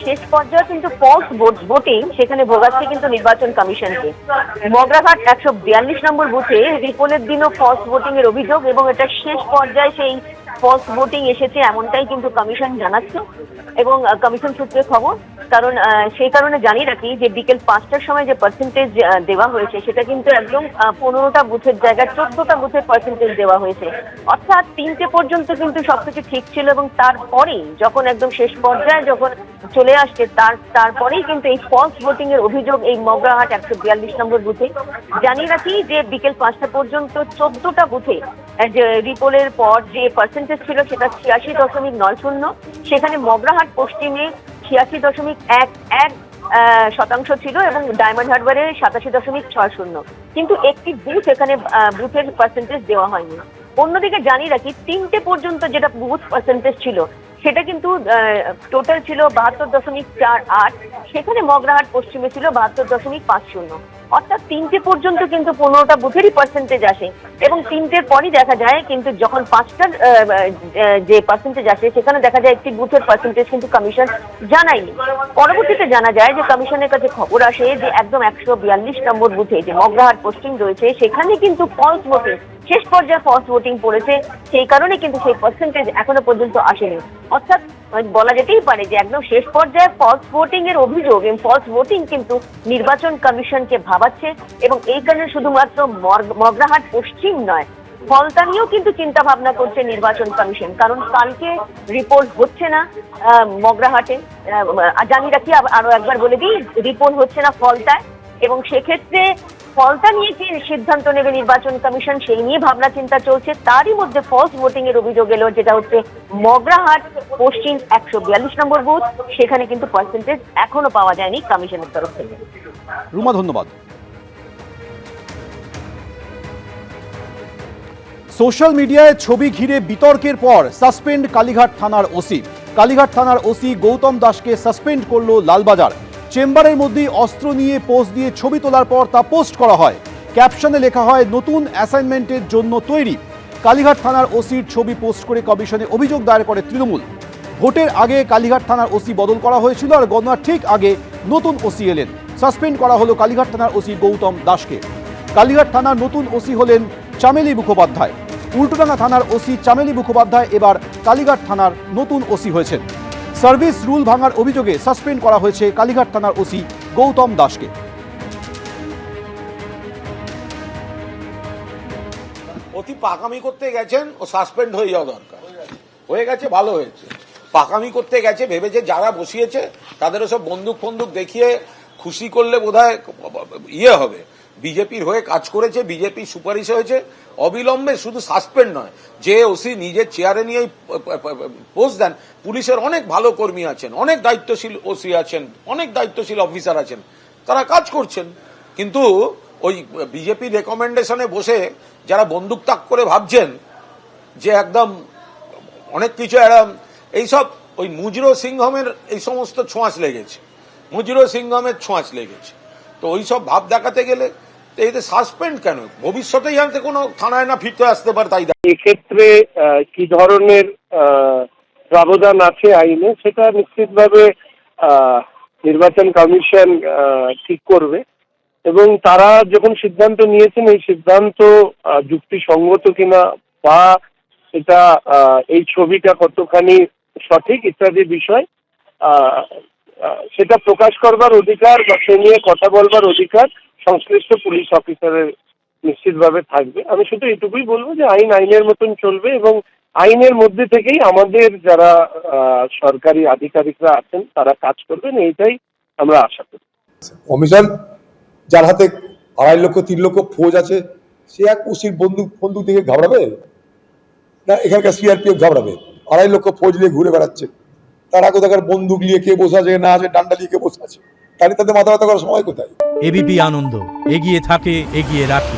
শেষ পর্যায়ে কিন্তু ফলস ভোটিং সেখানে ভোগাচ্ছে কিন্তু নির্বাচন কমিশনকে। মগরাঘাট 142 নম্বর বুথে রিপোলের দিনও ফলস ভোটিং এর অভিযোগ, এবং এটা শেষ পর্যায়ে সেই ফলস ভোটিং এসেছে এমনটাই কিন্তু কমিশন জানাচ্ছে, এবং কমিশন সূত্রে খবর। কারণ সেই কারণে জানিয়ে রাখি যে বিকেল 5টার সময় যে পার্সেন্টেজ দেওয়া হয়েছে সেটা কিন্তু একদম 15টা বুথের জায়গায় 14টা বুথের পার্সেন্টেজ দেওয়া হয়েছে। অর্থাৎ 3টে পর্যন্ত কিন্তু সবকিছু ঠিক ছিল, এবং তারপরেই যখন একদম শেষ পর্যায়ে যখন চলে আসছে তারপরেই কিন্তু এই ফলস ভোটিং এর অভিযোগ এই মগরাহাট 142 নম্বর বুথে। জানিয়ে রাখি যে বিকেল 5টা পর্যন্ত 14টা বুথে যে রিপোলের পর যে পার্সেন্টেজ ছিল সেটা 86.90, সেখানে মগরাহাট পশ্চিমে 86.11% ছিল, এবং ডায়মন্ড হারবারে 87.60। কিন্তু একটি বুথ এখানে বুথের পার্সেন্টেজ দেওয়া হয়নি। অন্যদিকে জানিয়ে রাখি 3টে পর্যন্ত যেটা বুথ পার্সেন্টেজ ছিল সেটা কিন্তু টোটাল ছিল 72.48, সেখানে মগরাহাট পশ্চিমে ছিল 72.50। অর্থাৎ 3টে পর্যন্ত কিন্তু 15টা বুথেরই পার্সেন্টেজ আসে, এবং 3টের পরই দেখা যায় কিন্তু যখন 5টার যে পার্সেন্টেজ আসে সেখানে দেখা যায় একটি বুথের পার্সেন্টেজ কিন্তু কমিশন জানায়নি। পরবর্তীতে জানা যায় যে কমিশনের কাছে খবর আসে যে একদম 142 নম্বর বুথে যে মগরাহাট পশ্চিম রয়েছে সেখানে কিন্তু ফলস ভোটিং শেষ পর্যায়ে ফলস ভোটিং পড়েছে, সেই কারণে কিন্তু সেই পার্সেন্টেজ এখনো পর্যন্ত আসেনি। অর্থাৎ বলা যেতেই পারে যে একদম শেষ পর্যায়ে ফলস ভোটিং এর অভিযোগ এবং ফলস ভোটিং কিন্তু নির্বাচন কমিশনকে ভাবাচ্ছে, এবং এই কারণে শুধুমাত্র মগরাহাট পশ্চিম নয়, ফলতানিও কিন্তু চিন্তা ভাবনা করছে নির্বাচন কমিশন। কারণ কালকে রিপোর্ট হচ্ছে না মগরাহাটে, জানিয়ে রাখি আরো একবার বলে দিই, রিপোর্ট হচ্ছে না ফলতায়, এবং সেক্ষেত্রে ফলতা নিয়ে কি সিদ্ধান্ত নেবে নির্বাচন কমিশন সেই নিয়ে ভাবনা চিন্তা চলছে। তারই মধ্যে ফলস ভোটিং এর অভিযোগ এলো, যেটা হচ্ছে মগরাহাট পশ্চিম 142 নম্বর বুথ, সেখানে কিন্তু পার্সেন্টেজ এখনো পাওয়া যায়নি কমিশনের তরফ থেকে। রুমা, ধন্যবাদ। সোশ্যাল মিডিয়ায় ছবি ঘিরে বিতর্কের পর সাসপেন্ড কালীঘাট থানার ওসি। কালীঘাট থানার ওসি গৌতম দাসকে সাসপেন্ড করল লালবাজার। চেম্বারের মধ্যেই অস্ত্র নিয়ে পোজ দিয়ে ছবি তোলার পর তা পোস্ট করা হয়। ক্যাপশনে লেখা হয়, নতুন অ্যাসাইনমেন্টের জন্য তৈরি। কালীঘাট থানার ওসির ছবি পোস্ট করে কমিশনে অভিযোগ দায়ের করে তৃণমূল। ভোটের আগে কালীঘাট থানার ওসি বদল করা হয়েছিল, আর গণনার ঠিক আগে নতুন ওসি এলেন। সাসপেন্ড করা হলো কালীঘাট থানার ওসি গৌতম দাসকে। কালীঘাট থানার নতুন ওসি হলেন চামেলি মুখোপাধ্যায়। উল্টোডাঙ্গা থানার ওসি চামেলি মুখোপাধ্যায় এবার কালীঘাট থানার নতুন ওসি হয়েছেন। সার্ভিস রুল ভাঙার অভিযোগে সাসপেন্ড করা হয়েছে কালীঘাট থানার ওসি গৌতম দাসকে। অতি পাকামি করতে গেছেন, ও সাসপেন্ড হয়ে যাওয়া দরকার। হয়ে গেছে, ভালো হয়েছে। পাকামি করতে গেছে, ভেবেছে যারা বসিয়েছে তাদেরও সব বন্দুক ফন্দুক দেখিয়ে খুশি করলে বোধহয় ইয়ে হবে। বিজেপির হয়ে কাজ করেছে, বিজেপি সুপারিশ হয়েছে, অবিলম্বে শুধু সাসপেন্ড নয়, যে ওসি নিজের চেয়ারে নিয়ে পোস্ট দেন। পুলিশের অনেক ভালো কর্মী আছেন, অনেক দায়িত্বশীল ওসি আছেন, অনেক দায়িত্বশীল অফিসার আছেন, তারা কাজ করছেন। কিন্তু ওই বিজেপির রেকমেন্ডেশনে বসে যারা বন্দুক তাক করে ভাবছেন যে একদম অনেক কিছু এইসব, ওই মুজরো সিংহমের এই সমস্ত ছোঁয়াচ লেগেছে, মুজরো সিংহমের ছোঁয়াচ লেগেছে। তো ওই সব ভাব দেখাতে গেলে এতে সাসপেন্ড কেন? ভবিষ্যতেই যাতে কোনো থানায় না ফিরতে আসতে পারে, তাই এক্ষেত্রে কি ধরনের প্রাবধান আছে আইনে সেটা নিশ্চিতভাবে নির্বাচন কমিশন ঠিক করবে, এবং তারা যখন সিদ্ধান্ত নিয়েছেন এই সিদ্ধান্ত যুক্তিসঙ্গত কিনা বা এটা এই ছবিটা কতখানি সঠিক ইত্যাদি বিষয় সেটা প্রকাশ করবার অধিকার বা সে নিয়ে কথা বলবার অধিকার সংশ্লিষ্ট পুলিশ অফিসারের নিশ্চিতভাবে থাকবে। আমি শুধু এটুকুই বলবো যে আইন আইনের মতন চলবে, এবং আইনের মধ্যে থেকেই আমাদের যারা সরকারি আধিকারিকরা আছেন তারা কাজ করবেন, এইটাই আমরা আশা করি। কমিশন যার হাতে 2.5 লক্ষ 3 লক্ষ ফৌজ আছে, সে এক ওসির বন্দুক দিকে ঘাবড়াবে না? এখানকার সিআরপিএফ ঘাবড়াবে? 2.5 লক্ষ ফৌজ নিয়ে ঘুরে বেড়াচ্ছে, তারা কোথাকার বন্দুক নিয়ে কে বসে আছে না আছে, ডান্ডা নিয়ে কে বসে আছে, তাহলে তাদের মাথা ব্যথা করার সময় কোথায়? এবিপি আনন্দ, এগিয়ে থাকে, এগিয়ে রাখে।